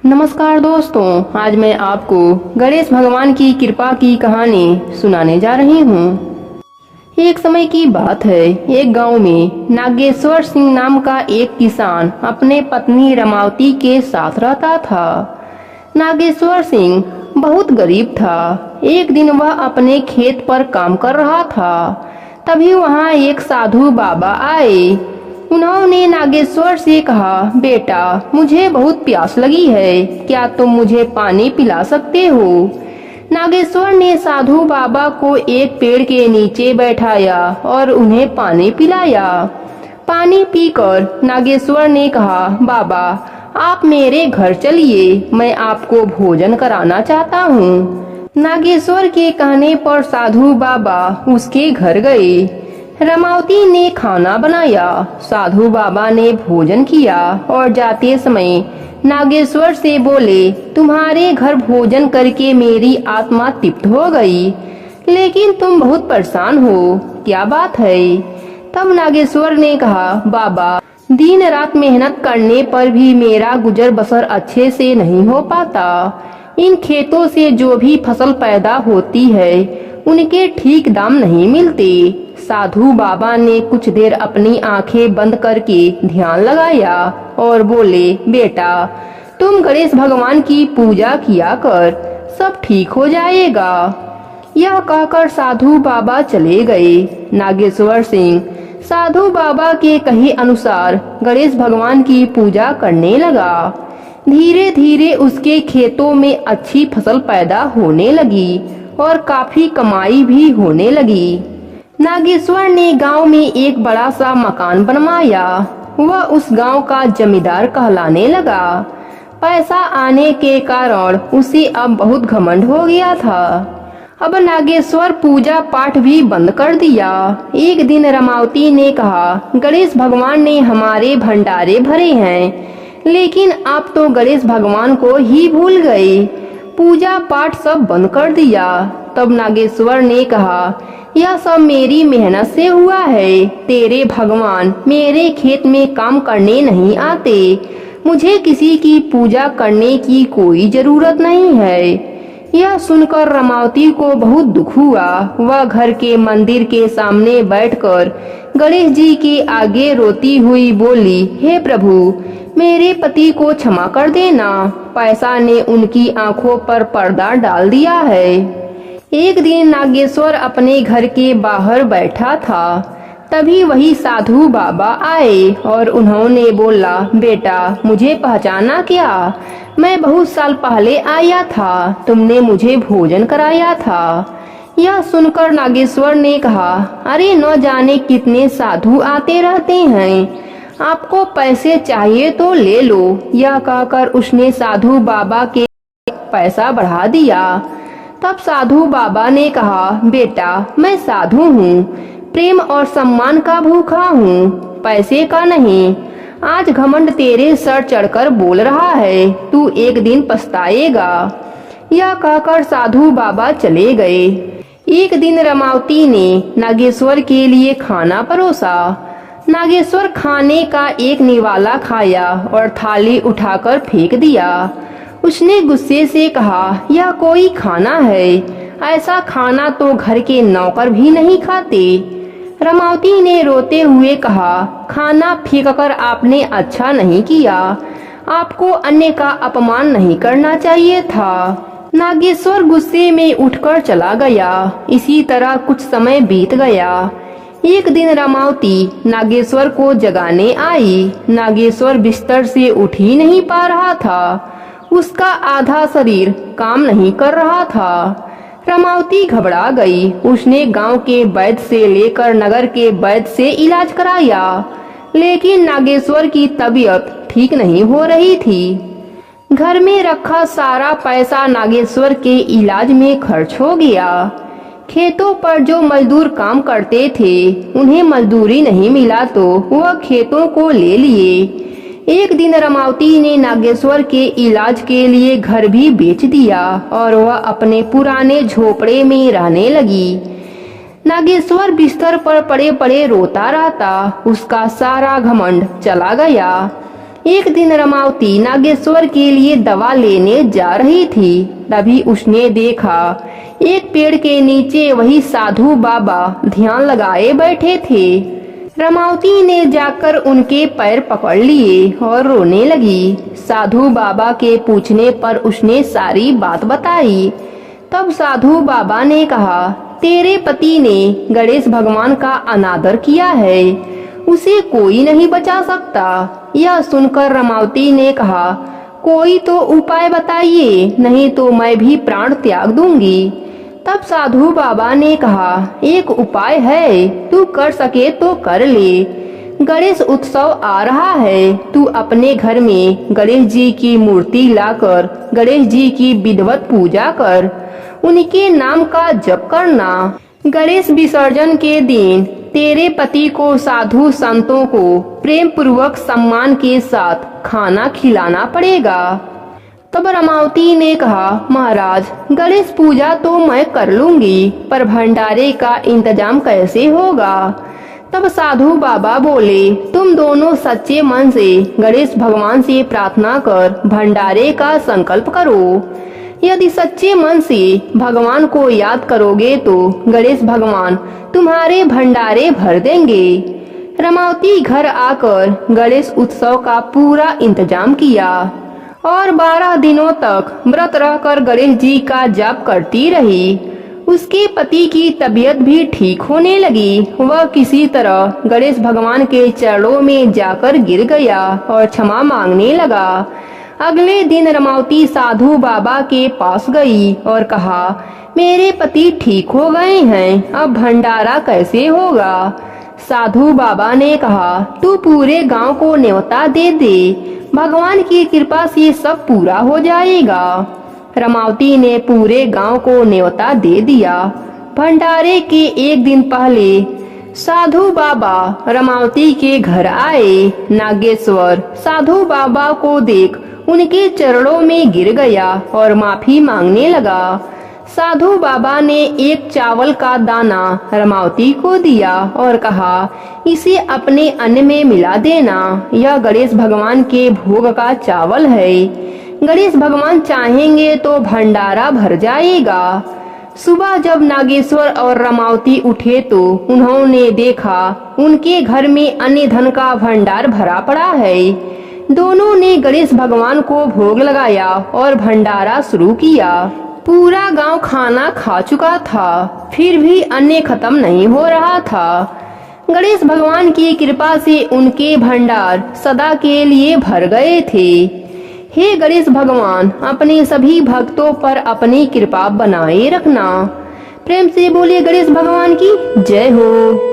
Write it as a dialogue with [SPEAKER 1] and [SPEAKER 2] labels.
[SPEAKER 1] नमस्कार दोस्तों, आज मैं आपको गणेश भगवान की कृपा की कहानी सुनाने जा रही हूँ। एक समय की बात है, एक गांव में नागेश्वर सिंह नाम का एक किसान अपने पत्नी रमावती के साथ रहता था। नागेश्वर सिंह बहुत गरीब था। एक दिन वह अपने खेत पर काम कर रहा था, तभी वहाँ एक साधु बाबा आए। उन्होंने नागेश्वर से कहा, बेटा, मुझे बहुत प्यास लगी है, क्या तुम मुझे पानी पिला सकते हो? नागेश्वर ने साधु बाबा को एक पेड़ के नीचे बैठाया और उन्हें पानी पिलाया। पानी पीकर नागेश्वर ने कहा, बाबा, आप मेरे घर चलिए, मैं आपको भोजन कराना चाहता हूँ। नागेश्वर के कहने पर साधु बाबा उसके घर गए। रमावती ने खाना बनाया, साधु बाबा ने भोजन किया और जाते समय नागेश्वर से बोले, तुम्हारे घर भोजन करके मेरी आत्मा तृप्त हो गई, लेकिन तुम बहुत परेशान हो, क्या बात है? तब नागेश्वर ने कहा, बाबा, दिन रात मेहनत करने पर भी मेरा गुजर बसर अच्छे से नहीं हो पाता। इन खेतों से जो भी फसल पैदा होती है उनके ठीक दाम नहीं मिलते। साधु बाबा ने कुछ देर अपनी आंखें बंद करके ध्यान लगाया और बोले, बेटा, तुम गणेश भगवान की पूजा किया कर, सब ठीक हो जाएगा। यह कहकर साधु बाबा चले गए। नागेश्वर सिंह साधु बाबा के कहे अनुसार गणेश भगवान की पूजा करने लगा। धीरे धीरे उसके खेतों में अच्छी फसल पैदा होने लगी और काफी कमाई भी होने लगी। नागेश्वर ने गांव में एक बड़ा सा मकान बनवाया। वह उस गांव का जमींदार कहलाने लगा। पैसा आने के कारण उसे अब बहुत घमंड हो गया था। अब नागेश्वर पूजा पाठ भी बंद कर दिया। एक दिन रमावती ने कहा, गणेश भगवान ने हमारे भंडारे भरे हैं, लेकिन आप तो गणेश भगवान को ही भूल गए, पूजा पाठ सब बंद कर दिया। तब नागेश्वर ने कहा, यह सब मेरी मेहनत से हुआ है, तेरे भगवान मेरे खेत में काम करने नहीं आते, मुझे किसी की पूजा करने की कोई जरूरत नहीं है। यह सुनकर रमावती को बहुत दुख हुआ। वह घर के मंदिर के सामने बैठकर गणेश जी के आगे रोती हुई बोली, हे प्रभु, मेरे पति को क्षमा कर देना, पैसा ने उनकी आंखों पर पर्दा डाल दिया है। एक दिन नागेश्वर अपने घर के बाहर बैठा था, तभी वही साधु बाबा आए और उन्होंने बोला, बेटा, मुझे पहचाना क्या? मैं बहुत साल पहले आया था, तुमने मुझे भोजन कराया था। यह सुनकर नागेश्वर ने कहा, अरे न जाने कितने साधु आते रहते हैं, आपको पैसे चाहिए तो ले लो। यह कहकर उसने साधु बाबा के पैसा बढ़ा दिया। तब साधु बाबा ने कहा, बेटा, मैं साधु हूँ, प्रेम और सम्मान का भूखा हूँ, पैसे का नहीं। आज घमंड तेरे सर चढ़कर बोल रहा है, तू एक दिन पछताएगा। यह कहकर साधु बाबा चले गए। एक दिन रमावती ने नागेश्वर के लिए खाना परोसा। नागेश्वर खाने का एक निवाला खाया और थाली उठाकर फेंक दिया। उसने गुस्से से कहा, यह कोई खाना है? ऐसा खाना तो घर के नौकर भी नहीं खाते। रमावती ने रोते हुए कहा, खाना फेंककर आपने अच्छा नहीं किया, आपको अन्य का अपमान नहीं करना चाहिए था। नागेश्वर गुस्से में उठकर चला गया। इसी तरह कुछ समय बीत गया। एक दिन रमावती नागेश्वर को जगाने आई। नागेश्वर बिस्तर से उठ ही नहीं पा रहा था, उसका आधा शरीर काम नहीं कर रहा था। रमावती घबरा गई। उसने गांव के वैद्य से लेकर नगर के वैद्य से इलाज कराया, लेकिन नागेश्वर की तबीयत ठीक नहीं हो रही थी। घर में रखा सारा पैसा नागेश्वर के इलाज में खर्च हो गया। खेतों पर जो मजदूर काम करते थे, उन्हें मजदूरी नहीं मिला तो वह खेतों को ले लिए। एक दिन रमावती ने नागेश्वर के इलाज के लिए घर भी बेच दिया और वह अपने पुराने झोपड़े में रहने लगी। नागेश्वर बिस्तर पर पड़े पड़े रोता रहता। उसका सारा घमंड चला गया। एक दिन रमावती नागेश्वर के लिए दवा लेने जा रही थी। तभी उसने देखा एक पेड़ के नीचे वही साधु बाबा ध्यान लगाए बैठे थे। रमावती ने जाकर उनके पैर पकड़ लिए और रोने लगी। साधु बाबा के पूछने पर उसने सारी बात बताई। तब साधु बाबा ने कहा, तेरे पति ने गणेश भगवान का अनादर किया है, उसे कोई नहीं बचा सकता। यह सुनकर रमावती ने कहा, कोई तो उपाय बताइए, नहीं तो मैं भी प्राण त्याग दूंगी। तब साधु बाबा ने कहा, एक उपाय है, तू कर सके तो कर ले। गणेश उत्सव आ रहा है, तू अपने घर में गणेश जी की मूर्ति लाकर गणेश जी की विधिवत पूजा कर, उनके नाम का जप करना। गणेश विसर्जन के दिन तेरे पति को साधु संतों को प्रेम पूर्वक सम्मान के साथ खाना खिलाना पड़ेगा। तब रमावती ने कहा, महाराज, गणेश पूजा तो मैं कर लूंगी, पर भंडारे का इंतजाम कैसे होगा? तब साधु बाबा बोले, तुम दोनों सच्चे मन से गणेश भगवान से प्रार्थना कर भंडारे का संकल्प करो। यदि सच्चे मन से भगवान को याद करोगे तो गणेश भगवान तुम्हारे भंडारे भर देंगे। रमावती घर आकर गणेश उत्सव का पूरा इंतजाम किया और 12 दिनों तक व्रत रहकर गणेश जी का जाप करती रही। उसके पति की तबीयत भी ठीक होने लगी। वह किसी तरह गणेश भगवान के चरणों में जाकर गिर गया और क्षमा मांगने लगा। अगले दिन रमावती साधु बाबा के पास गई और कहा, मेरे पति ठीक हो गए हैं, अब भंडारा कैसे होगा? साधु बाबा ने कहा, तू पूरे गांव को न्योता दे दे, भगवान की कृपा से सब पूरा हो जाएगा। रमावती ने पूरे गांव को न्योता दे दिया। भंडारे के एक दिन पहले साधु बाबा रमावती के घर आए। नागेश्वर साधु बाबा को देख उनके चरणों में गिर गया और माफी मांगने लगा। साधु बाबा ने एक चावल का दाना रमावती को दिया और कहा, इसे अपने अन्न में मिला देना, यह गणेश भगवान के भोग का चावल है। गणेश भगवान चाहेंगे तो भंडारा भर जाएगा। सुबह जब नागेश्वर और रमावती उठे तो उन्होंने देखा उनके घर में अन्न धन का भंडार भरा पड़ा है। दोनों ने गणेश भगवान को भोग लगाया और भंडारा शुरू किया। पूरा गांव खाना खा चुका था, फिर भी अन्न खत्म नहीं हो रहा था। गणेश भगवान की कृपा से उनके भंडार सदा के लिए भर गए थे। हे गणेश भगवान, अपने सभी भक्तों पर अपनी कृपा बनाए रखना। प्रेम से बोलिए गणेश भगवान की जय हो।